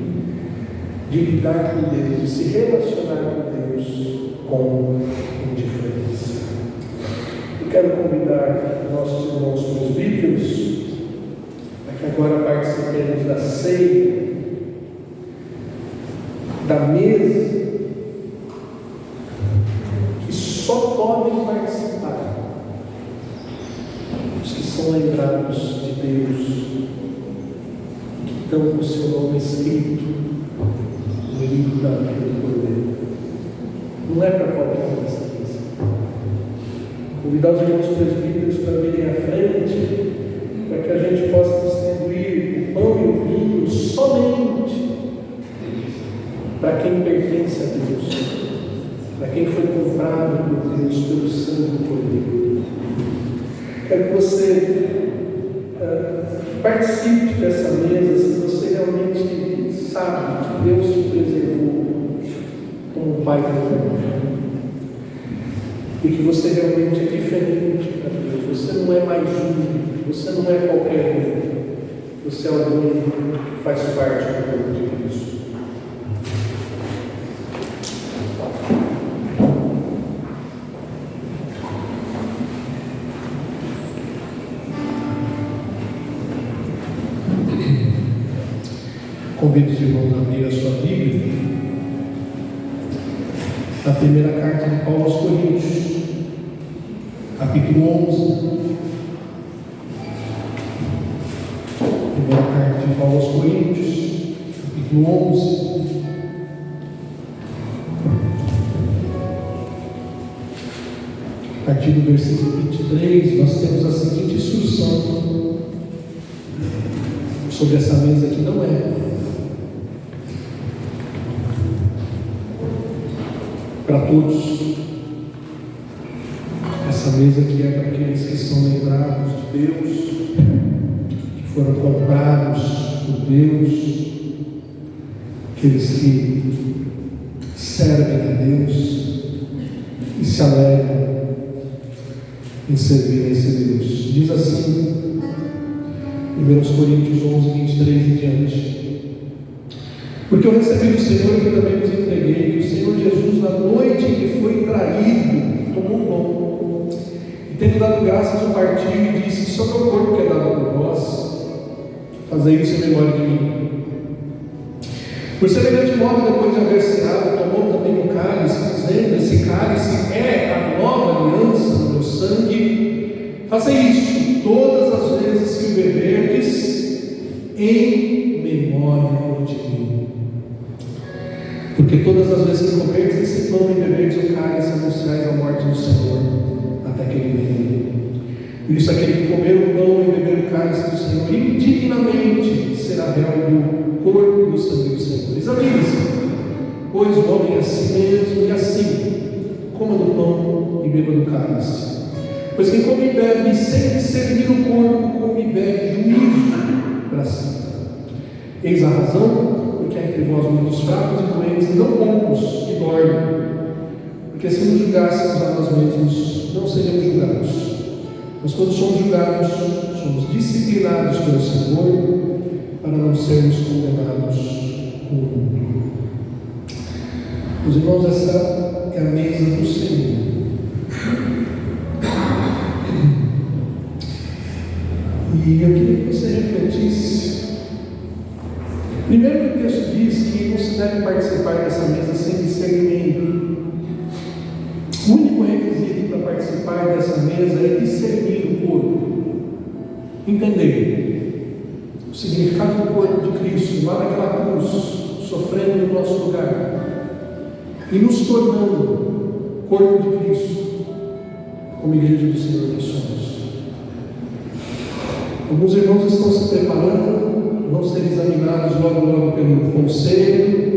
[SPEAKER 1] de lidar com Deus, de se relacionar com Deus com indiferença. Eu quero convidar nossos irmãos presbíteros para que agora participemos da ceia, da mesa, que só podem participar os que são lembrados de Deus, que estão com o seu nome escrito no livro da vida do Cordeiro. Não é para qualquer um dessa mesa. Convidar os irmãos presbíteros para virem à frente, para que a gente possa distribuir o pão e o vinho somente para quem pertence a Deus, para quem foi comprado por Deus pelo sangue do Cordeiro. Quero que você participe dessa mesa, se você realmente sabe que Deus te preservou como Pai preservou, e que você realmente é diferente para Deus. Você não é mais um, você não é qualquer um, você é alguém que faz parte do corpo de Cristo. Convido os irmãos a abrir a sua Bíblia na primeira carta de Paulo aos Coríntios, capítulo 11. Primeira carta de Paulo aos Coríntios, capítulo 11. A partir do versículo 23, nós temos a seguinte instrução sobre essa mesa que não é para todos. Essa mesa aqui é para aqueles que são lembrados de Deus, que foram comprados por Deus, aqueles que servem a Deus e se alegram em servir a esse Deus. Diz assim, em 1 Coríntios 11, 23 e diante: Porque eu recebi do Senhor, que também vos entreguei, que o Senhor Jesus, na noite em que foi traído, tomou o pão, e tendo dado graças, o partiu e disse: isso é o meu corpo que é dado por vós, fazei isso em memória de mim. Por semelhante modo, depois de haver ceado, tomou também o cálice, dizendo: esse cálice é a nova aliança no meu sangue. Fazei isso todas as vezes que o beberdes, em memória de mim. Porque todas as vezes que comerdes esse pão e beberdes o cálice, anunciais a morte do Senhor, até que Ele venha. Por isso, aquele que comer o pão e beber o cálice do Senhor indignamente será réu do corpo e do sangue do Senhor. Examine-se, pois o homem é assim mesmo, e assim coma do pão e beba do cálice. Pois quem come e bebe sem discernir o corpo, come e bebe juízo para si. Eis a razão, porque há entre vós muitos fracos e doentes, e não poucos que dormem. Porque se nos julgássemos a nós mesmos, não seríamos julgados. Mas quando somos julgados, somos disciplinados pelo Senhor, para não sermos condenados com o mundo. Meus irmãos, essa é a mesa do Senhor. E eu queria que você refletisse. Primeiro, que o texto diz que não se deve participar dessa mesa sem discernimento. O único requisito para participar dessa mesa é discernir o corpo, entender o significado do corpo de Cristo, lá naquela cruz, sofrendo no nosso lugar, e nos tornando corpo de Cristo, como igreja do Senhor que somos. Alguns irmãos estão se preparando, vão ser examinados logo pelo conselho,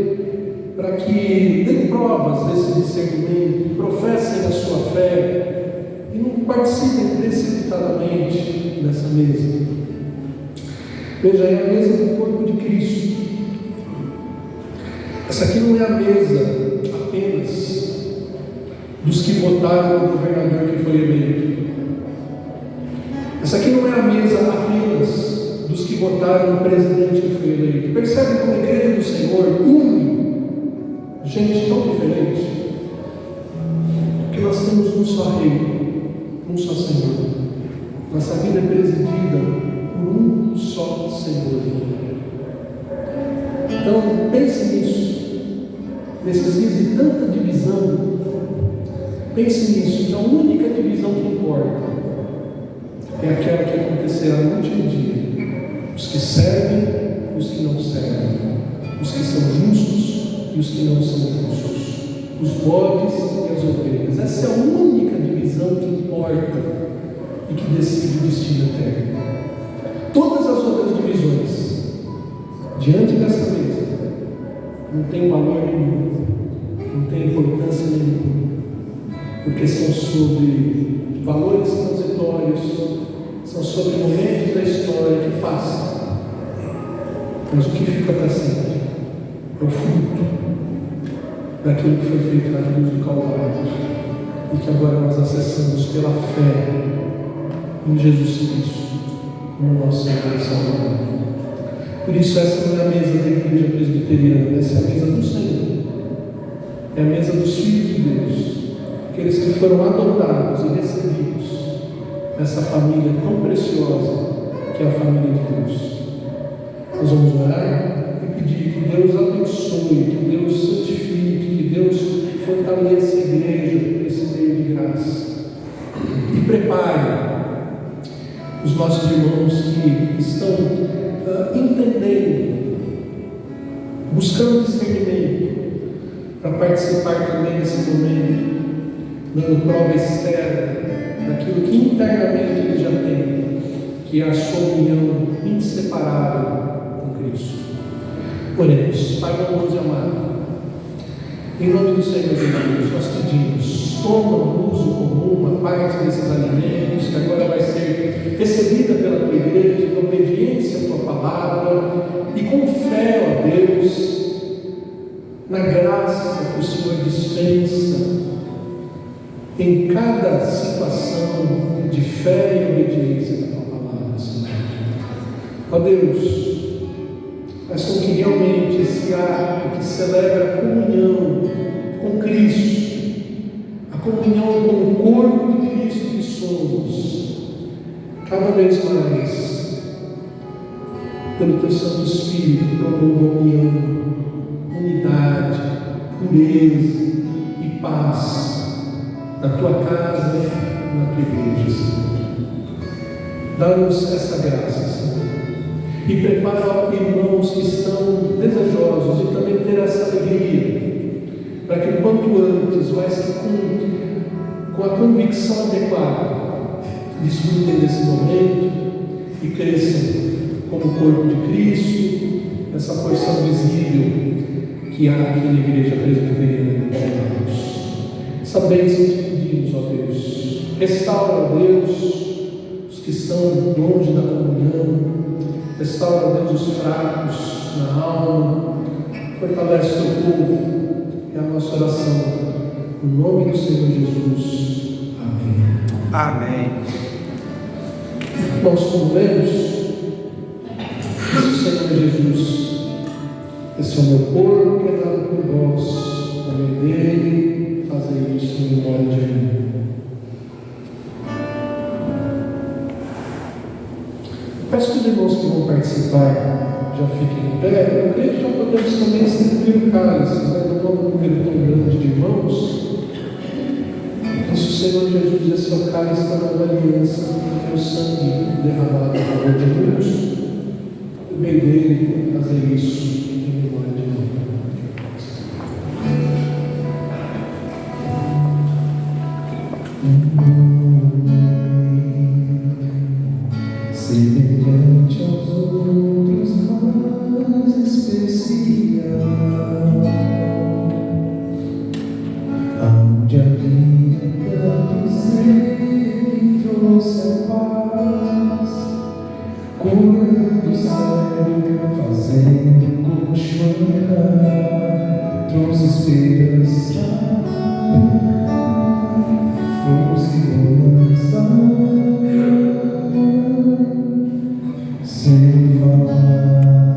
[SPEAKER 1] para que deem provas desse discernimento, professem a sua fé e não participem precipitadamente dessa mesa. Veja, é a mesa do corpo de Cristo. Essa aqui não é a mesa apenas dos que votaram no governador que foi eleito. Essa aqui não é a mesa apenas dos que votaram no presidente que foi eleito. Percebe como a igreja do Senhor une gente tão diferente, que nós temos um só Rei, um só Senhor. Nossa vida é presidida por um só Senhor. Então, pense nisso. Nesses dias de tanta divisão, pense nisso, que a única divisão que importa é aquela que acontecerá no último dia. Os que servem e os que não servem, os que são justos e os que não são justos, os bodes e as ovelhas. Essa é a única divisão que importa e que decide o destino eterno. Todas as outras divisões, diante dessa mesa, não tem valor nenhum, não tem importância nenhuma, porque são sobre valores transitórios, são sobre momentos da história que passam, mas o que fica para sempre é o fruto daquilo que foi feito na cruz do Calvário e que agora nós acessamos pela fé em Jesus Cristo como nosso Senhor e Salvador. Por isso, essa não é a mesa da igreja presbiteriana, essa é a mesa do Senhor, é a mesa dos filhos de Deus, aqueles que foram adotados e recebidos nessa família tão preciosa que é a família de Deus. Nós vamos orar e pedir que Deus abençoe, que Deus santifique, que Deus fortaleça a igreja por esse meio de graça e prepare os nossos irmãos que estão entendendo, buscando discernimento para participar também desse momento, dando prova externa daquilo que internamente eles já têm, que é a sua união inseparável com Cristo. Oremos. Pai bondoso e amado, em nome do Senhor Jesus, nós pedimos, toma no uso comum uma parte desses alimentos que agora vai ser recebida pela tua igreja, em obediência à tua palavra e com fé, ó Deus, na graça que o Senhor dispensa em cada situação de fé e obediência da tua palavra, Senhor. Ó Deus, faz com que realmente esse esse ato que celebra a comunhão com Cristo, a comunhão com o corpo de Cristo que somos, cada vez mais, pelo Teu Santo Espírito, promova união, unidade, pureza e paz na Tua casa, na Tua igreja, Senhor. Dá-nos essa graça, Senhor. E prepara irmãos que estão desejosos de também ter essa alegria, para que o quanto antes, mas com a convicção adequada, desfrutem desse momento e cresçam como corpo de Cristo, essa porção visível que há aqui na Igreja Presbiteriana de Deus. Essa bênção te pedimos, ó Deus. Restaura, Deus, os que estão longe da comunhão. Restaura, Deus, os fracos na alma. Fortalece o teu povo. É a nossa oração. No nome do Senhor Jesus. Amém.
[SPEAKER 2] Amém.
[SPEAKER 1] Nós como lemos, diz o Senhor Jesus: esse é o meu corpo que é dado por vós, comei dele, fazei isso em memória de mim. Peço que os irmãos que vão participar já fiquem em pé. Eu creio que já podemos também distribuir o cálice, né? Não é um número tão grande de irmãos. Então, se o Senhor Jesus, esse é o cálice da nova aliança, que é o sangue derramado a favor de muitos, o bem dele fazer isso em memória de mim.
[SPEAKER 3] Semelhante aos outros, mais especial, onde havia tanto zelo, trouxe a paz, curando o cego, fazendo o coxo andar, trouxe esperança.